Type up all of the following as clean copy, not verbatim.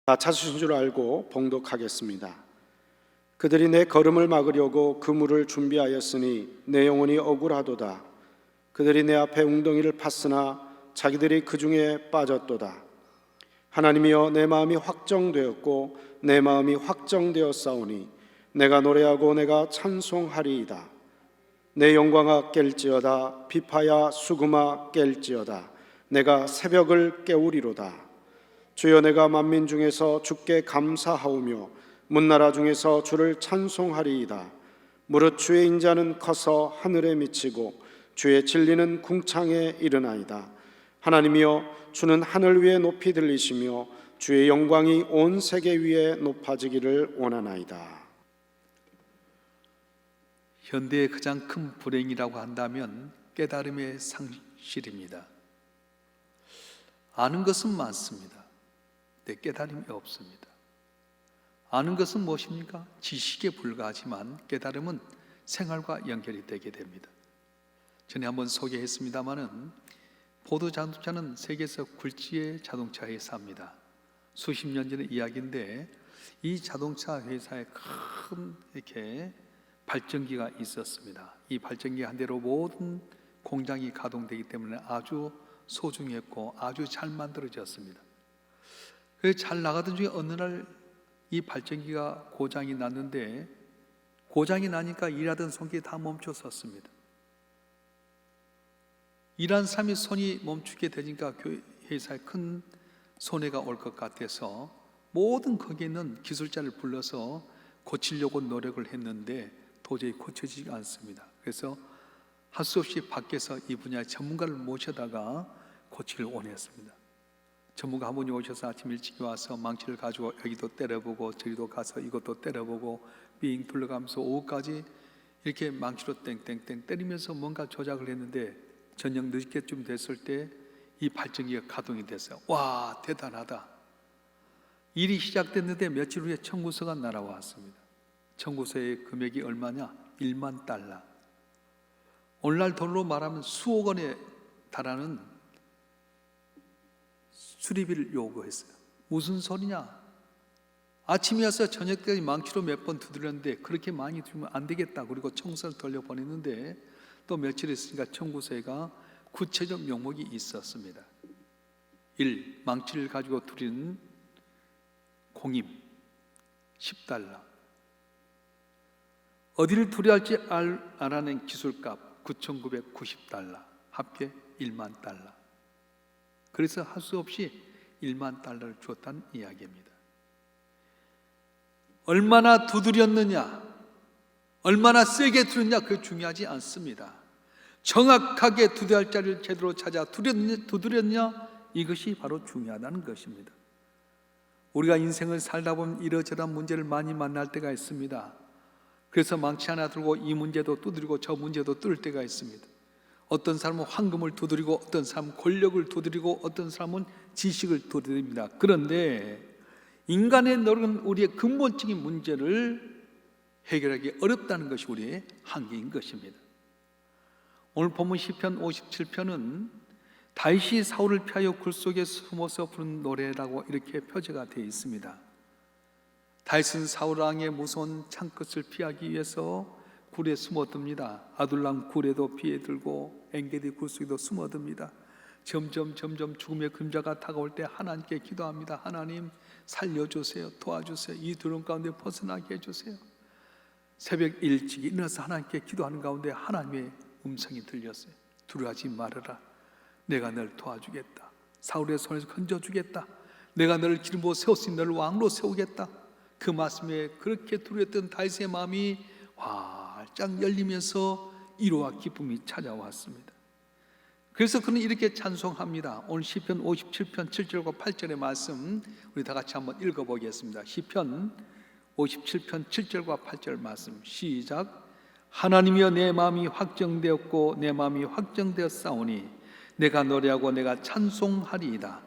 다 찾으신 줄 알고 봉독하겠습니다. 그들이 내 걸음을 막으려고 그물을 준비하였으니 내 영혼이 억울하도다. 그들이 내 앞에 웅덩이를 팠으나 자기들이 그 중에 빠졌도다. 하나님이여, 내 마음이 확정되었고 내 마음이 확정되었사오니 내가 노래하고 내가 찬송하리이다. 내 영광아 깰지어다. 비파야 수금아 깰지어다. 내가 새벽을 깨우리로다. 주여, 내가 만민 중에서 주께 감사하오며 문나라 중에서 주를 찬송하리이다. 무릇 주의 인자는 커서 하늘에 미치고 주의 진리는 궁창에 이르나이다. 하나님이여, 주는 하늘 위에 높이 들리시며 주의 영광이 온 세계 위에 높아지기를 원하나이다. 현대의 가장 큰 불행이라고 한다면 깨달음의 상실입니다. 아는 것은 많습니다. 근데 깨달음이 없습니다. 아는 것은 무엇입니까? 지식에 불과하지만 깨달음은 생활과 연결이 되게 됩니다. 전에 한번 소개했습니다마는 포드 자동차는 세계에서 굴지의 자동차 회사입니다. 수십 년 전의 이야기인데 이 자동차 회사에 큰 이렇게 발전기가 있었습니다. 이 발전기가 한 대로 모든 공장이 가동되기 때문에 아주 소중했고 아주 잘 만들어졌습니다. 그래서 잘 나가던 중에 어느 날 이 발전기가 고장이 났는데, 고장이 나니까 일하던 손길이 다 멈춰섰습니다. 일한 사람이 손이 멈추게 되니까 회사에 큰 손해가 올 것 같아서 모든 거기에 있는 기술자를 불러서 고치려고 노력을 했는데 도저히 고쳐지지 않습니다. 그래서 할 수 없이 밖에서 이 분야의 전문가를 모셔다가 고치를 원했습니다. 전문가 한 분이 오셔서 아침 일찍 와서 망치를 가지고 여기도 때려보고 저기도 가서 이것도 때려보고 삥 둘러가면서 오후까지 이렇게 망치로 땡땡땡 때리면서 뭔가 조작을 했는데 저녁 늦게쯤 됐을 때 이 발전기가 가동이 됐어요. 와, 대단하다. 일이 시작됐는데 며칠 후에 청구서가 날아왔습니다. 청구서의 금액이 얼마냐? 1만 달러. 오늘날 돈으로 말하면 수억 원에 달하는 수리비를 요구했어요. 무슨 소리냐? 아침에 와서 저녁까지 망치로 몇 번 두드렸는데 그렇게 많이 주면 안 되겠다. 그리고 청구서를 돌려보냈는데 또 며칠 있으니까 청구서가 구체적 명목이 있었습니다. 1. 망치를 가지고 두드리는 공임 10달러. 어디를 두려야 할지 알아낸 기술값 9,990달러. 합계 1만 달러. 그래서 할 수 없이 1만 달러를 주었다는 이야기입니다. 얼마나 두드렸느냐, 얼마나 세게 두드렸냐, 그게 중요하지 않습니다. 정확하게 두드려야 할 자리를 제대로 찾아 두드렸냐, 이것이 바로 중요하다는 것입니다. 우리가 인생을 살다 보면 이러저러한 문제를 많이 만날 때가 있습니다. 그래서 망치 하나 들고 이 문제도 두드리고 저 문제도 뚫을 때가 있습니다. 어떤 사람은 황금을 두드리고 어떤 사람은 권력을 두드리고 어떤 사람은 지식을 두드립니다. 그런데 인간의 노력은 우리의 근본적인 문제를 해결하기 어렵다는 것이 우리의 한계인 것입니다. 오늘 본문 시편 57편은 다윗이 사울을 피하여 굴 속에 숨어서 부른 노래라고 이렇게 표제가 되어 있습니다. 다윗은 사울 왕의 무서운 창끝을 피하기 위해서 굴에 숨어듭니다. 아둘람 굴에도 피해들고 엔게디 굴 속에도 숨어듭니다. 점점 죽음의 그림자가 다가올 때 하나님께 기도합니다. 하나님 살려주세요. 도와주세요. 이 두려움 가운데 벗어나게 해주세요. 새벽 일찍 일어나서 하나님께 기도하는 가운데 하나님의 음성이 들렸어요. 두려워하지 말아라. 내가 너를 도와주겠다. 사울의 손에서 건져주겠다. 내가 너를 기름으로 세웠으니 너를 왕으로 세우겠다. 그 말씀에 그렇게 두려웠던 다윗의 마음이 활짝 열리면서 위로와 기쁨이 찾아왔습니다. 그래서 그는 이렇게 찬송합니다. 오늘 시편 57편 7절과 8절의 말씀 우리 다 같이 한번 읽어보겠습니다. 시편 57편 7절과 8절 말씀 시작. 하나님이여, 내 마음이 확정되었고 내 마음이 확정되었사오니 내가 노래하고 내가 찬송하리이다.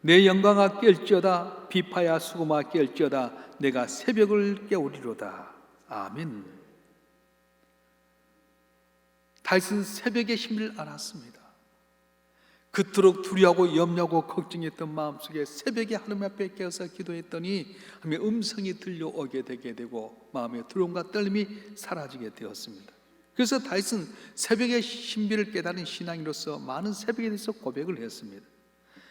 내 영광아 깰지어다. 비파야 수금아 깰지어다. 내가 새벽을 깨우리로다. 아멘. 다윗은 새벽의 힘을 알았습니다. 그토록 두려워하고 염려하고 걱정했던 마음속에 새벽에 하나님 앞에 깨어서 기도했더니 하나님의 음성이 들려오게 되게 되고 마음의 두려움과 떨림이 사라지게 되었습니다. 그래서 다윗은 새벽의 신비를 깨달은 신앙인으로서 많은 새벽에 대해서 고백을 했습니다.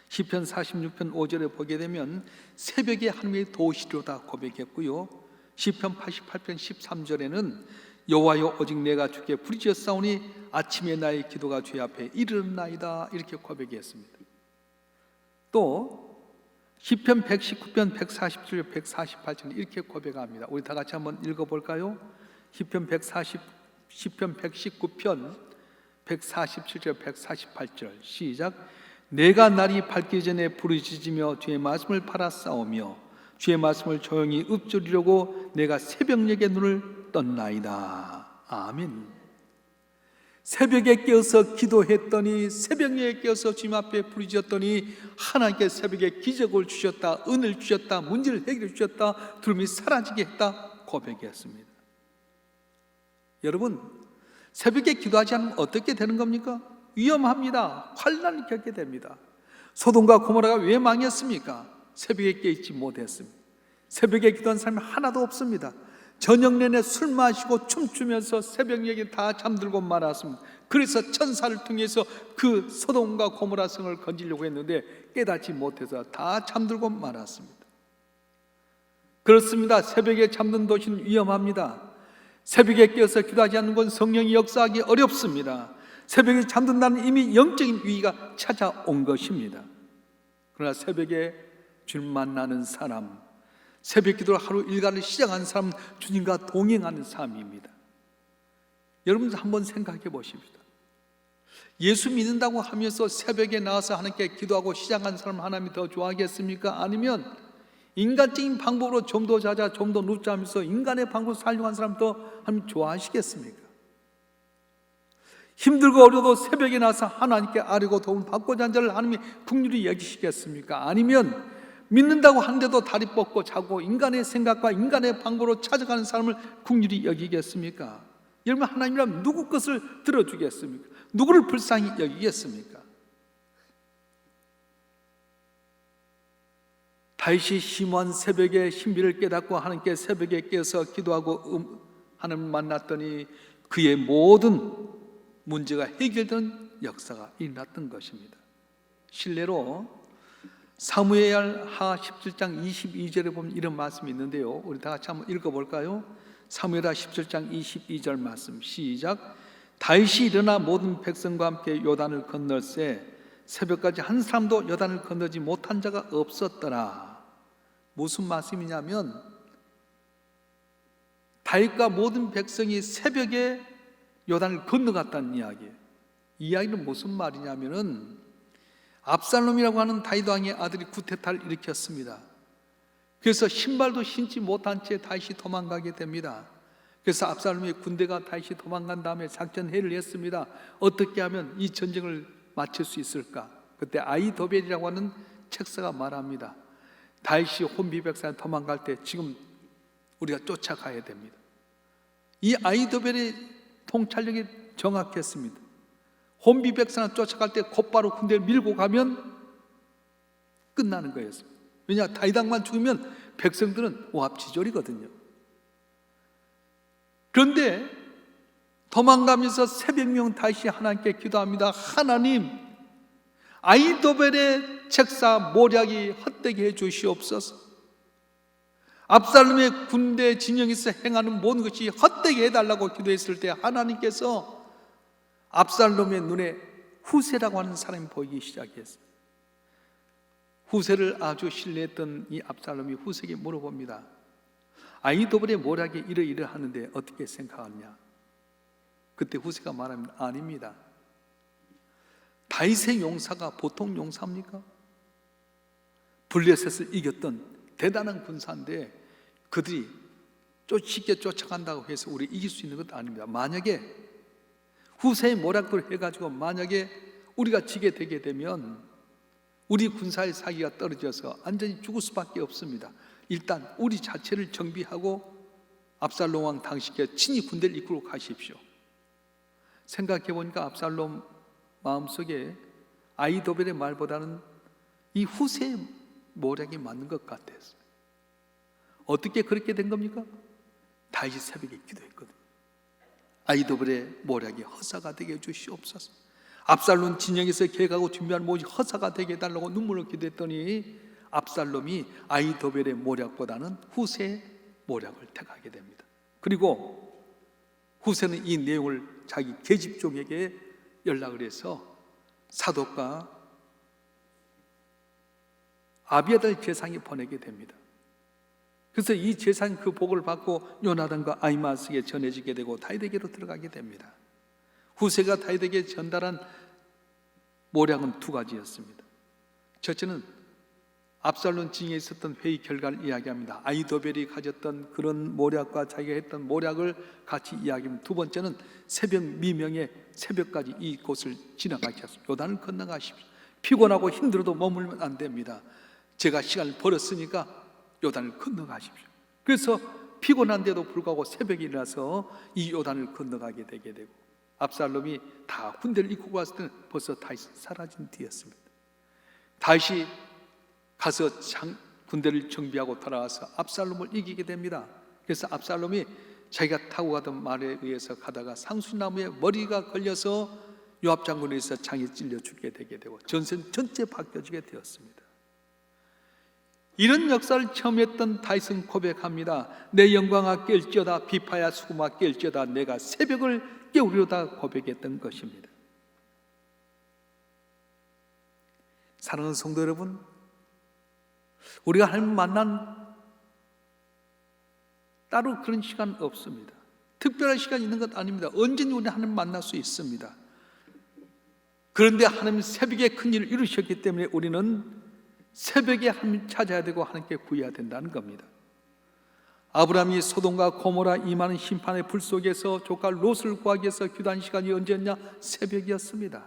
시편 46편 5절에 보게 되면 새벽에 하나님의 도우시리로다 고백했고요, 시편 88편 13절에는 여호와여 오직 내가 주께 부르짖어 싸우니 아침에 나의 기도가 주의 앞에 이르렀나이다 이렇게 고백했습니다. 또 시편 119편 147절 148절 이렇게 고백합니다. 우리 다 같이 한번 읽어볼까요? 시편 119편 147절 148절 시작. 내가 날이 밝기 전에 부르짖으며 주의 말씀을 팔아 싸우며 주의 말씀을 조용히 읊조리려고 내가 새벽녘에 눈을 떴나이다. 아멘. 새벽에 깨어서 기도했더니, 새벽녘에 깨어서 주님 앞에 부르짖었더니 하나님께 새벽에 기적을 주셨다, 은을 주셨다, 문제를 해결해 주셨다, 두려움이 사라지게 했다 고백했습니다. 여러분, 새벽에 기도하지 않으면 어떻게 되는 겁니까? 위험합니다. 환난을 겪게 됩니다. 소돔과 고모라가 왜 망했습니까? 새벽에 깨있지 못했습니다. 새벽에 기도한 사람이 하나도 없습니다. 저녁 내내 술 마시고 춤추면서 새벽녘에 다 잠들고 말았습니다. 그래서 천사를 통해서 그 소돔과 고모라 성을 건지려고 했는데 깨닫지 못해서 다 잠들고 말았습니다. 그렇습니다. 새벽에 잠든 도시는 위험합니다. 새벽에 깨어서 기도하지 않는 건 성령이 역사하기 어렵습니다. 새벽에 잠든다는 이미 영적인 위기가 찾아온 것입니다. 그러나 새벽에 주님 만나는 사람, 새벽 기도를 하루 일과를 시작하는 사람은 주님과 동행하는 삶입니다. 여러분 한번 생각해 보십시다. 예수 믿는다고 하면서 새벽에 나와서 하나님께 기도하고 시작한 사람 하나님이 더 좋아하겠습니까? 아니면 인간적인 방법으로 좀 더 자자 좀 더 눕자 하면서 인간의 방법을 사용한 사람 더 하나님 좋아하시겠습니까? 힘들고 어려도 새벽에 나서 하나님께 아뢰고 도움 받고자 하는 자를 하나님이 긍휼히 여기시겠습니까? 아니면 믿는다고 하는데도 다리 뻗고 자고 인간의 생각과 인간의 방법으로 찾아가는 사람을 긍휼히 여기겠습니까? 여러분, 하나님이라면 누구 것을 들어주겠습니까? 누구를 불쌍히 여기겠습니까? 다윗이 심오한 새벽의 신비를 깨닫고 하나님께 새벽에 깨어서 기도하고 하나님을 만났더니 그의 모든 문제가 해결되는 역사가 일어났던 것입니다. 실례로 사무엘하 17장 22절에 보면 이런 말씀이 있는데요, 우리 다 같이 한번 읽어볼까요? 사무엘하 17장 22절 말씀 시작. 다윗이 일어나 모든 백성과 함께 요단을 건널새 새벽까지 한 사람도 요단을 건너지 못한 자가 없었더라. 무슨 말씀이냐면 다윗과 모든 백성이 새벽에 요단을 건너갔다는 이야기예요. 이 이야기는 무슨 말이냐면은 압살롬이라고 하는 다윗 왕의 아들이 쿠데타를 일으켰습니다. 그래서 신발도 신지 못한 채 다윗이 도망가게 됩니다. 그래서 압살롬의 군대가 다윗이 도망간 다음에 작전회의를 했습니다. 어떻게 하면 이 전쟁을 마칠 수 있을까? 그때 아히도벨이라고 하는 책사가 말합니다. 다윗이 혼비백산에 도망갈 때 지금 우리가 쫓아가야 됩니다. 이 아히도벨의 통찰력이 정확했습니다. 혼비백산을 쫓아갈 때 곧바로 군대를 밀고 가면 끝나는 거였습니다. 왜냐, 다윗 왕만 죽으면 백성들은 오합지졸이거든요. 그런데 도망가면서 새벽명 다윗이 하나님께 기도합니다. 하나님, 아히도벨의 책사 모략이 헛되게 해 주시옵소서. 압살롬의 군대 진영에서 행하는 모든 것이 헛되게 해달라고 기도했을 때 하나님께서 압살롬의 눈에 후세라고 하는 사람이 보이기 시작했어요. 후세를 아주 신뢰했던 이 압살롬이 후세에게 물어봅니다. 아히도벨의 모략이 이러이러하는데 어떻게 생각하느냐? 그때 후세가 말합니다. 아닙니다. 다윗의 용사가 보통 용사입니까? 블레셋을 이겼던 대단한 군사인데 그들이 쉽게 쫓아간다고 해서 우리 이길 수 있는 것도 아닙니다. 만약에 후세의 모략을 해가지고 만약에 우리가 지게 되게 되면 우리 군사의 사기가 떨어져서 완전히 죽을 수밖에 없습니다. 일단 우리 자체를 정비하고 압살롬 왕 당시께 친히 군대를 이끌고 가십시오. 생각해 보니까 압살롬 마음속에 아이도벨의 말보다는 이 후세의 모략이 맞는 것 같았어요. 어떻게 그렇게 된 겁니까? 다윗이 새벽에 기도했거든요. 아이도벨의 모략이 허사가 되게 해주시옵소서. 압살롬 진영에서 계획하고 준비한 모든 허사가 되게 해달라고 눈물로 기도했더니 압살롬이 아이도벨의 모략보다는 후세의 모략을 택하게 됩니다. 그리고 후세는 이 내용을 자기 계집종에게 연락을 해서 사독과 아비아달 제사장이 보내게 됩니다. 그래서 이 제사장 그 복을 받고 요나단과 아히마스에게 전해지게 되고 다윗에게로 들어가게 됩니다. 후세가 다윗에게 전달한 모략은 두 가지였습니다. 첫째는 압살롬 징에 있었던 회의 결과를 이야기합니다. 아이도벨이 가졌던 그런 모략과 자기가 했던 모략을 같이 이야기합니다. 두 번째는 새벽 미명에 새벽까지 이곳을 지나가셔서 요단을 건너가십시오. 피곤하고 힘들어도 머물면 안 됩니다. 제가 시간을 벌었으니까 요단을 건너가십시오. 그래서 피곤한데도 불구하고 새벽에 일어나서 이 요단을 건너가게 되게 되고, 압살롬이 다 군대를 이끌고 갔을 때는 벌써 다윗이 사라진 뒤였습니다. 다윗이 가서 군대를 정비하고 돌아와서 압살롬을 이기게 됩니다. 그래서 압살롬이 자기가 타고 가던 말에 의해서 가다가 상수나무에 머리가 걸려서 요압 장군에 의해서 창에 찔려 죽게 되게 되고 전선 전체 바뀌어지게 되었습니다. 이런 역사를 처음 했던 다윗은 고백합니다. 내 영광아 깰지어다, 비파야 수금아 깰지어다, 내가 새벽을 깨우리로다 고백했던 것입니다. 사랑하는 성도 여러분, 우리가 하나님 만난 따로 그런 시간 없습니다. 특별한 시간이 있는 것 아닙니다. 언제든지 우리는 하나님 만날 수 있습니다. 그런데 하나님 새벽에 큰 일을 이루셨기 때문에 우리는 새벽에 하나님 찾아야 되고 하나님께 구해야 된다는 겁니다. 아브라함이 소돔과 고모라 임하는 심판의 불 속에서 조카 롯을 구하기 위해서 기도한 시간이 언제였냐? 새벽이었습니다.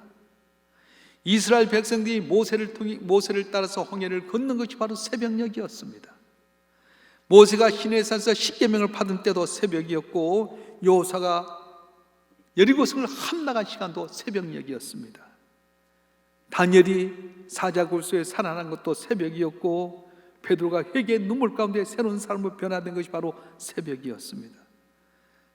이스라엘 백성들이 모세를 따라서 홍해를 건넌 것이 바로 새벽녘이었습니다. 모세가 시내산에서 십계명을 받은 때도 새벽이었고, 여호수아가 여리고성을 함락한 시간도 새벽녘이었습니다. 다니엘이 사자굴소에 살아난 것도 새벽이었고, 베드로가 회개의 눈물 가운데 새로운 삶으로 변화된 것이 바로 새벽이었습니다.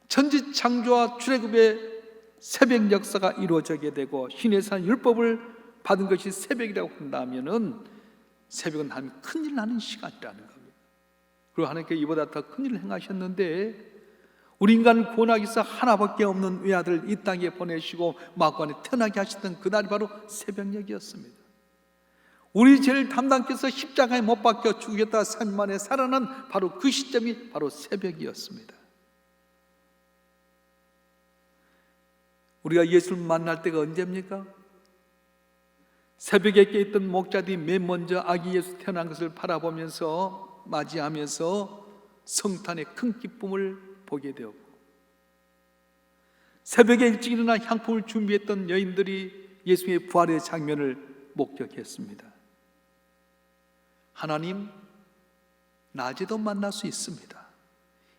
천지창조와 출애굽의 새벽 역사가 이루어지게 되고 시내산 율법을 받은 것이 새벽이라고 한다면은 새벽은 하나님 큰일 나는 시간이라는 겁니다. 그리고 하나님께 이보다 더 큰일을 행하셨는데 우리 인간을 구원하기 위해서 하나밖에 없는 외아들 이 땅에 보내시고 마구간에 태어나게 하셨던 그날이 바로 새벽녘이었습니다. 우리 죄를 담당케 해서 십자가에 못 박혀 죽겠다 3일 만에 살아난 바로 그 시점이 바로 새벽이었습니다. 우리가 예수를 만날 때가 언제입니까? 새벽에 깨있던 목자들이 맨 먼저 아기 예수 태어난 것을 바라보면서 맞이하면서 성탄의 큰 기쁨을 보게 되었고, 새벽에 일찍 일어나 향품을 준비했던 여인들이 예수의 부활의 장면을 목격했습니다. 하나님 낮에도 만날 수 있습니다.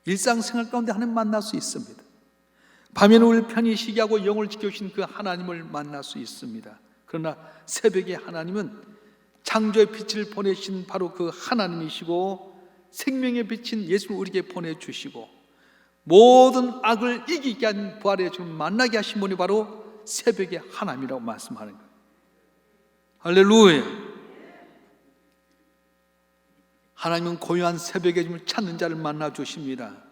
일상생활 가운데 하나님 만날 수 있습니다. 밤에는 우리를 편히 쉬게 하고 영을 지켜주신 그 하나님을 만날 수 있습니다. 그러나 새벽에 하나님은 창조의 빛을 보내신 바로 그 하나님이시고 생명의 빛인 예수를 우리에게 보내주시고 모든 악을 이기게 한 부활의 주를 만나게 하신 분이 바로 새벽의 하나님이라고 말씀하는 거예요. 할렐루야. 하나님은 고요한 새벽의 주를 찾는 자를 만나 주십니다.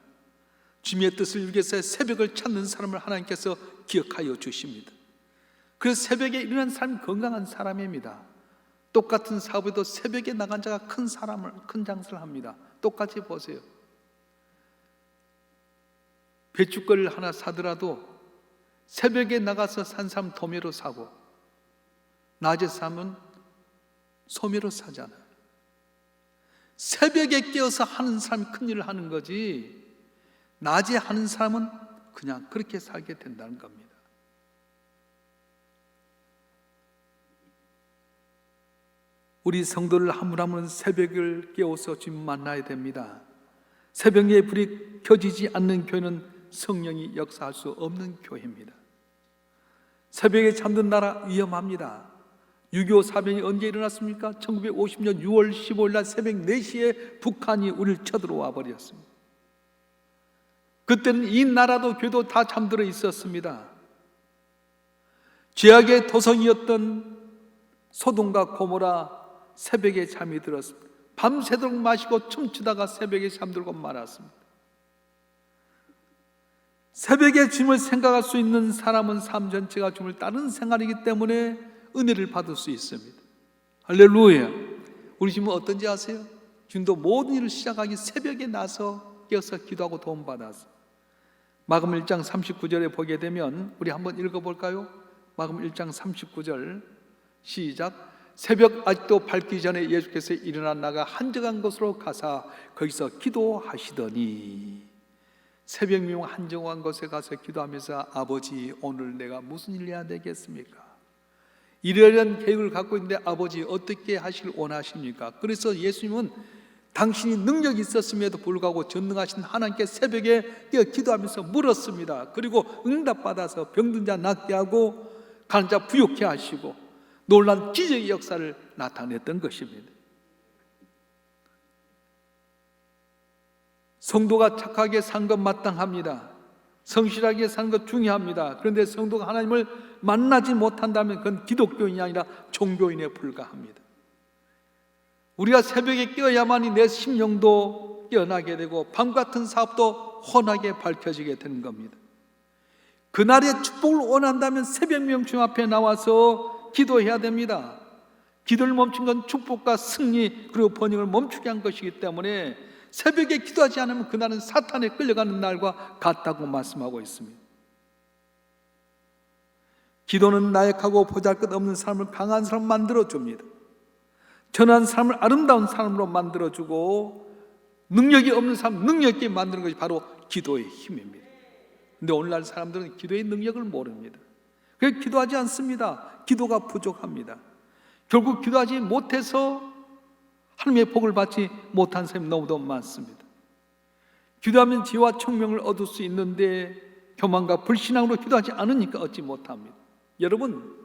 주님의 뜻을 이루기 위해서 새벽을 찾는 사람을 하나님께서 기억하여 주십니다. 그래서 새벽에 일어난 사람이 건강한 사람입니다. 똑같은 사업에도 새벽에 나간 자가 큰 장사를 합니다. 똑같이 보세요. 배춧가루를 하나 사더라도 새벽에 나가서 산 사람 도매로 사고 낮에 사면 소매로 사잖아요. 새벽에 깨어서 하는 사람이 큰일을 하는 거지 낮에 하는 사람은 그냥 그렇게 살게 된다는 겁니다. 우리 성도를 한 분 한 분은 새벽을 깨워서 주님 만나야 됩니다. 새벽에 불이 켜지지 않는 교회는 성령이 역사할 수 없는 교회입니다. 새벽에 잠든 나라 위험합니다. 6.25 사변이 언제 일어났습니까? 1950년 6월 15일 날 새벽 4시에 북한이 우리를 쳐들어와 버렸습니다. 그때는 이 나라도 교도 다 잠들어 있었습니다. 죄악의 도성이었던 소돔과 고모라 새벽에 잠이 들었습니다. 밤새도록 마시고 춤추다가 새벽에 잠들고 말았습니다. 새벽에 주님을 생각할 수 있는 사람은 삶 전체가 주님을 따르는 생활이기 때문에 은혜를 받을 수 있습니다. 할렐루야. 우리 주님은 어떤지 아세요? 주님도 모든 일을 시작하기 새벽에 나서 깨어서 기도하고 도움받았어. 마금 1장 39절에 보게 되면 우리 한번 읽어볼까요? 마금 1장 39절 시작. 새벽 아직도 밝기 전에 예수께서 일어나 나가 한적한 곳으로 가사 거기서 기도하시더니, 새벽 미용 한적한 곳에 가서 기도하면서 아버지 오늘 내가 무슨 일 해야 되겠습니까? 이러한 계획을 갖고 있는데 아버지 어떻게 하시길 원하십니까? 그래서 예수님은 당신이 능력이 있었음에도 불구하고 전능하신 하나님께 새벽에 뛰어 기도하면서 물었습니다. 그리고 응답받아서 병든 자 낫게 하고 가는 자 부욕케 하시고 놀란 기적의 역사를 나타냈던 것입니다. 성도가 착하게 산 것 마땅합니다. 성실하게 사는 것 중요합니다. 그런데 성도가 하나님을 만나지 못한다면 그건 기독교인이 아니라 종교인에 불과합니다. 우리가 새벽에 깨어야만이 내 심령도 깨어나게 되고 밤같은 사업도 훤하게 밝혀지게 되는 겁니다. 그날의 축복을 원한다면 새벽 명중 앞에 나와서 기도해야 됩니다. 기도를 멈춘 건 축복과 승리 그리고 번영을 멈추게 한 것이기 때문에 새벽에 기도하지 않으면 그날은 사탄에 끌려가는 날과 같다고 말씀하고 있습니다. 기도는 나약하고 보잘것없는 사람을 강한 사람 만들어줍니다. 전한 사람을 아름다운 사람으로 만들어주고 능력이 없는 사람 능력 있게 만드는 것이 바로 기도의 힘입니다. 그런데 오늘날 사람들은 기도의 능력을 모릅니다. 그래서 기도하지 않습니다. 기도가 부족합니다. 결국 기도하지 못해서 하나님의 복을 받지 못한 사람이 너무도 많습니다. 기도하면 지혜와 총명을 얻을 수 있는데 교만과 불신앙으로 기도하지 않으니까 얻지 못합니다. 여러분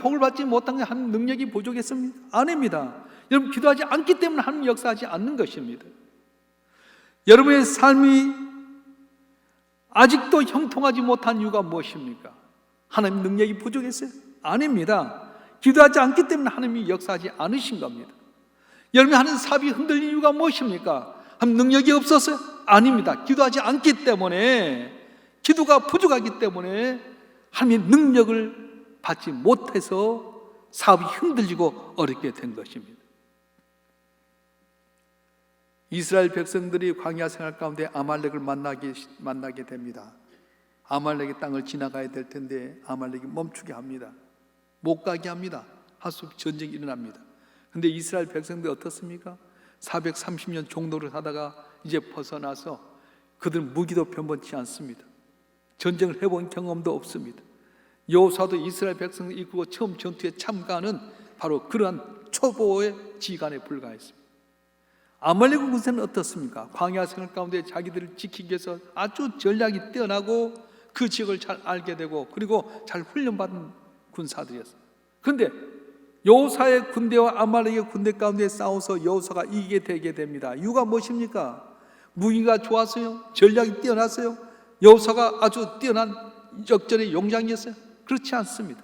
복을 받지 못한 게 하나님 능력이 부족했습니다? 아닙니다. 여러분 기도하지 않기 때문에 하나님 역사하지 않는 것입니다. 여러분의 삶이 아직도 형통하지 못한 이유가 무엇입니까? 하나님 능력이 부족했어요? 아닙니다. 기도하지 않기 때문에 하나님이 역사하지 않으신 겁니다. 여러분이 하는 사업이 흔들리는 이유가 무엇입니까? 하나님 능력이 없어서요? 아닙니다. 기도하지 않기 때문에, 기도가 부족하기 때문에 하나님의 능력을 받지 못해서 사업이 흔들리고 어렵게 된 것입니다. 이스라엘 백성들이 광야 생활 가운데 아말렉을 만나게 됩니다. 아말렉의 땅을 지나가야 될 텐데 아말렉이 멈추게 합니다. 못 가게 합니다. 하수 전쟁이 일어납니다. 그런데 이스라엘 백성들이 어떻습니까? 430년 종노를 하다가 이제 벗어나서 그들은 무기도 변변치 않습니다. 전쟁을 해본 경험도 없습니다. 여호수아도 이스라엘 백성을 이끌고 처음 전투에 참가하는 바로 그러한 초보의 지간에 불과했습니다. 아말렉의 군사는 어떻습니까? 광야 생활 가운데 자기들을 지키기 위해서 아주 전략이 뛰어나고 그 지역을 잘 알게 되고 그리고 잘 훈련받은 군사들이었습니다. 그런데 여호수아의 군대와 아말렉의 군대 가운데 싸워서 여호수아가 이기게 되게 됩니다. 이유가 무엇입니까? 무기가 좋았어요? 전략이 뛰어났어요? 여호수아가 아주 뛰어난 역전의 용장이었어요? 그렇지 않습니다.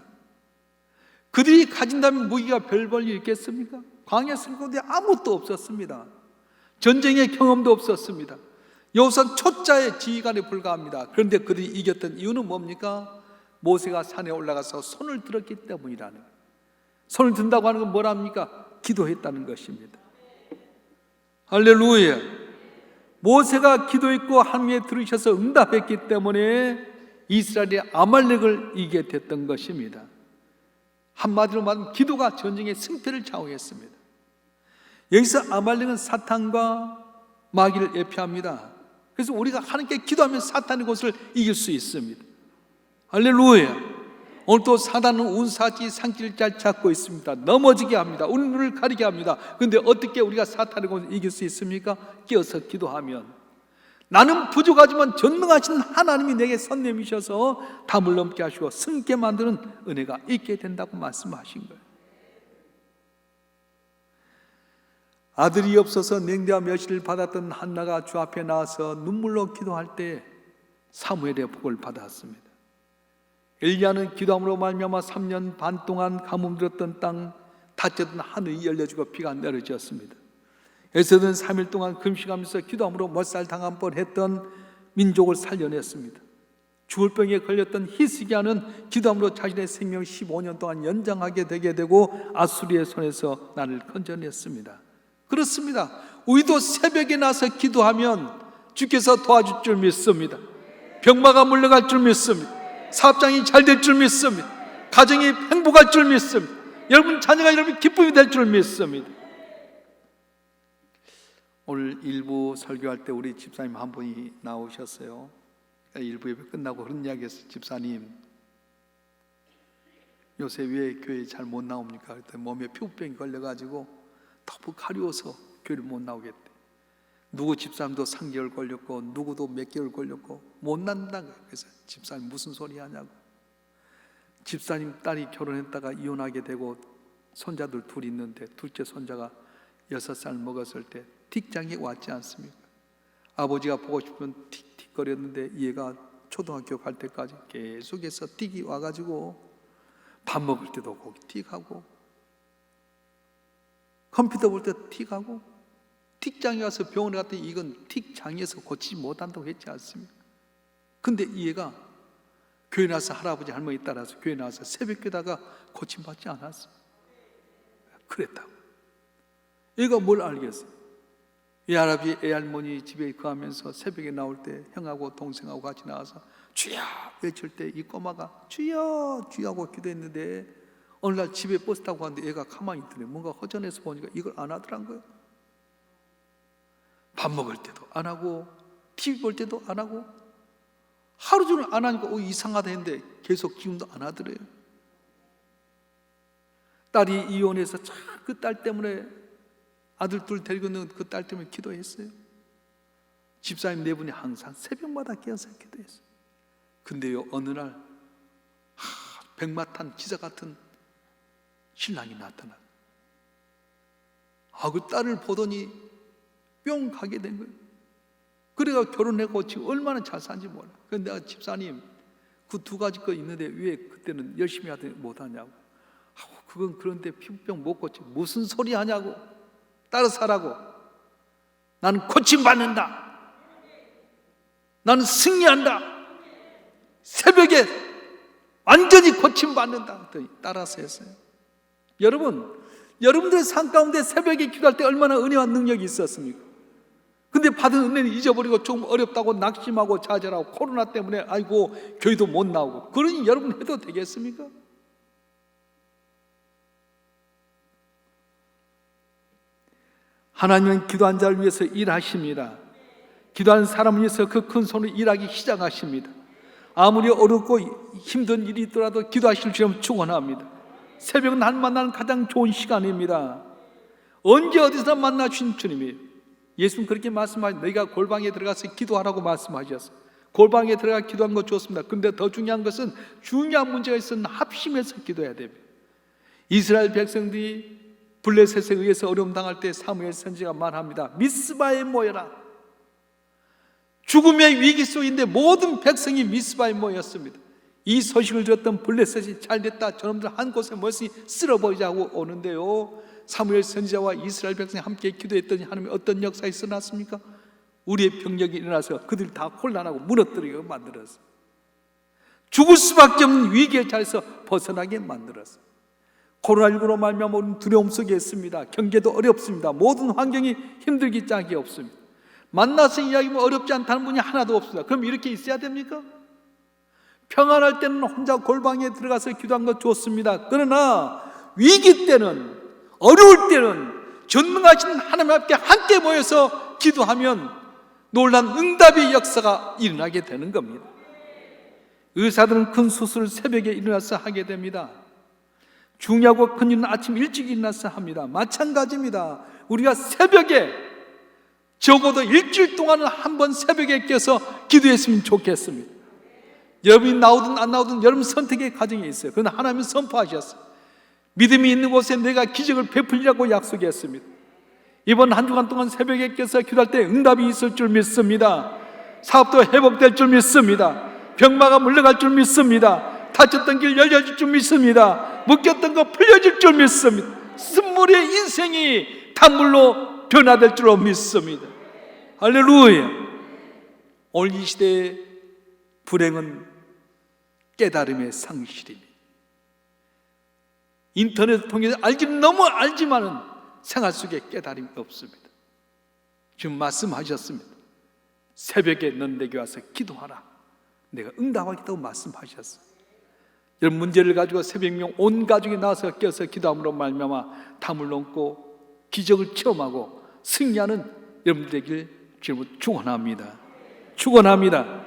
그들이 가진다면 무기가 별 볼일 있겠습니까? 광야 생활 가운데 아무것도 없었습니다. 전쟁의 경험도 없었습니다. 여호수아는 초짜의 지휘관에 불과합니다. 그런데 그들이 이겼던 이유는 뭡니까? 모세가 산에 올라가서 손을 들었기 때문이라는 거예요. 손을 든다고 하는 건 뭐랍니까? 기도했다는 것입니다. 할렐루야. 모세가 기도했고 하나님이 들으셔서 응답했기 때문에 이스라엘이 아말렉을 이기게 됐던 것입니다. 한마디로 말하면 기도가 전쟁의 승패를 좌우했습니다. 여기서 아말렉은 사탄과 마귀를 예표합니다. 그래서 우리가 하나님께 기도하면 사탄의 것을 이길 수 있습니다. 할렐루야. 오늘 또 사단은 운사지 상기를 잘 잡고 있습니다. 넘어지게 합니다. 눈을 가리게 합니다. 그런데 어떻게 우리가 사탄의 것을 이길 수 있습니까? 끼어서 기도하면. 나는 부족하지만 전능하신 하나님이 내게 선 내미셔서 담을 넘게 하시고 승게 만드는 은혜가 있게 된다고 말씀하신 거예요. 아들이 없어서 냉대와 멸시를 받았던 한나가 주 앞에 나와서 눈물로 기도할 때 사무엘의 복을 받았습니다. 엘리야는 기도함으로 말미암아 3년 반 동안 가뭄 들었던 땅, 닫혔던 하늘이 열려지고 비가 내려졌습니다. 에서는 3일 동안 금식하면서 기도함으로 못살 당한 뻔했던 민족을 살려냈습니다. 죽을 병에 걸렸던 히스기야는 기도함으로 자신의 생명 15년 동안 연장하게 되게 되고 아수리의 손에서 나를 건져냈습니다. 그렇습니다. 우리도 새벽에 나서 기도하면 주께서 도와줄 줄 믿습니다. 병마가 물러갈 줄 믿습니다. 사업장이 잘 될 줄 믿습니다. 가정이 행복할 줄 믿습니다. 여러분 자녀가 여러분 기쁨이 될 줄 믿습니다. 오늘 일부 설교할 때 우리 집사님 한 분이 나오셨어요. 일부 예배 끝나고 그런 이야기 했어요. 집사님, 요새 왜 교회 잘 못 나옵니까? 그랬더니 몸에 피부병이 걸려가지고 너무 가려워서 교회를 못 나오겠대. 누구 집사님도 3개월 걸렸고 누구도 몇 개월 걸렸고 못 난다. 그래서 집사님 무슨 소리 하냐고. 집사님 딸이 결혼했다가 이혼하게 되고 손자들 둘이 있는데 둘째 손자가 6살 먹었을 때 틱장이 왔지 않습니까? 아버지가 보고 싶으면 틱틱거렸는데 얘가 초등학교 갈 때까지 계속해서 틱이 와가지고 밥 먹을 때도 거기 틱하고 컴퓨터 볼 때 틱하고 틱장이 와서 병원에 갔더니 이건 틱장에서 고치지 못한다고 했지 않습니까? 근데 이 애가 교회 나와서 할아버지 할머니 따라서 교회 나와서 새벽기도다가 고침받지 않았어. 그랬다고. 얘가 뭘 알겠어? 이 할아버지 애 할머니 집에 가면서 새벽에 나올 때 형하고 동생하고 같이 나와서 주여 외칠 때 이 꼬마가 주여 주여 하고 기도했는데 어느 날 집에 버스 타고 갔는데 얘가 가만히 있더니 뭔가 허전해서 보니까 이걸 안 하더란 거예요. 밥 먹을 때도 안 하고 TV 볼 때도 안 하고 하루 종일 안 하니까 이상하다 했는데 계속 지금도 안 하더래요. 딸이 이혼해서 그 딸 때문에 아들 둘 데리고 있는 그 딸 때문에 기도했어요. 집사님 네 분이 항상 새벽마다 깨어서 기도했어요. 근데요 어느 날 백마탄 기사 같은 신랑이 나타나. 그 딸을 보더니 뿅 가게 된 거예요. 그래가 결혼했고 지금 얼마나 잘 사는지 몰라. 그런데 내가 집사님 그 두 가지 거 있는데 왜 그때는 열심히 하더니 못하냐고. 그건 그런데 피부병 못 고치. 무슨 소리 하냐고. 따라서 하라고. 나는 고침받는다. 나는 승리한다. 새벽에 완전히 고침받는다. 따라서 했어요. 여러분들의 삶 가운데 새벽에 기도할 때 얼마나 은혜와 능력이 있었습니까? 근데 받은 은혜는 잊어버리고 조금 어렵다고 낙심하고 좌절하고 코로나 때문에 아이고 교회도 못 나오고 그러니 여러분 해도 되겠습니까? 하나님은 기도한 자를 위해서 일하십니다. 기도한 사람을 위해서 그 큰 손을 일하기 시작하십니다. 아무리 어렵고 힘든 일이 있더라도 기도하실 주님 축원합니다. 새벽 날 만나는 가장 좋은 시간입니다. 언제 어디서 만나 주신 주님이 예수는 그렇게 말씀하셨어요. 너희가 골방에 들어가서 기도하라고 말씀하셨어요. 골방에 들어가 기도하는 거 좋습니다. 근데 더 중요한 것은 중요한 문제가 있으면 합심해서 기도해야 됩니다. 이스라엘 백성들이 블레셋에 의해서 어려움 당할 때 사무엘 선지자가 말합니다. 미스바에 모여라. 죽음의 위기 속인데 모든 백성이 미스바에 모였습니다. 이 소식을 들었던 블레셋이 잘됐다. 저놈들 한 곳에 모였으니 쓸어버리자고 오는데요. 사무엘 선지자와 이스라엘 백성이 함께 기도했더니 하나님이 어떤 역사가 일어났습니까? 우리의 병력이 일어나서 그들 다 혼란하고 무너뜨리게 만들었어요. 죽을 수밖에 없는 위기의 자리에서 벗어나게 만들었어요. 코로나19로 말미암아 우리는 두려움 속에 있습니다. 경제도 어렵습니다. 모든 환경이 힘들기 짝이 없습니다. 만나서 이야기하면 어렵지 않다는 분이 하나도 없습니다. 그럼 이렇게 있어야 됩니까? 평안할 때는 혼자 골방에 들어가서 기도한 것 좋습니다. 그러나 위기 때는 어려울 때는 전능하신 하나님 앞에 함께 모여서 기도하면 놀란 응답의 역사가 일어나게 되는 겁니다. 의사들은 큰 수술을 새벽에 일어나서 하게 됩니다. 중요하고 큰 일은 아침 일찍 일어나서 합니다. 마찬가지입니다. 우리가 새벽에 적어도 일주일 동안은 한 번 새벽에 깨서 기도했으면 좋겠습니다. 여러분이 나오든 안 나오든 여러분 선택의 과정이 있어요. 그러나 하나님은 선포하셨어요. 믿음이 있는 곳에 내가 기적을 베풀리라고 약속했습니다. 이번 한 주간 동안 새벽에 깨서 기도할 때 응답이 있을 줄 믿습니다. 사업도 회복될 줄 믿습니다. 병마가 물러갈 줄 믿습니다. 닫혔던 길 열려질 줄 믿습니다. 묶였던 거 풀려질 줄 믿습니다. 쓴물의 인생이 단물로 변화될 줄로 믿습니다. 할렐루야. 오늘 이 시대의 불행은 깨달음의 상실입니다. 인터넷을 통해서 너무 알지만은 생활 속에 깨달음이 없습니다. 지금 말씀하셨습니다. 새벽에 넌 내게 와서 기도하라. 내가 응답하겠다고 말씀하셨어요. 여러분, 문제를 가지고 새벽명 온 가족이 나와서 깨어서 기도함으로 말미암아 담을 넘고 기적을 체험하고 승리하는 여러분 되길 주님으로 축원합니다. 축원합니다.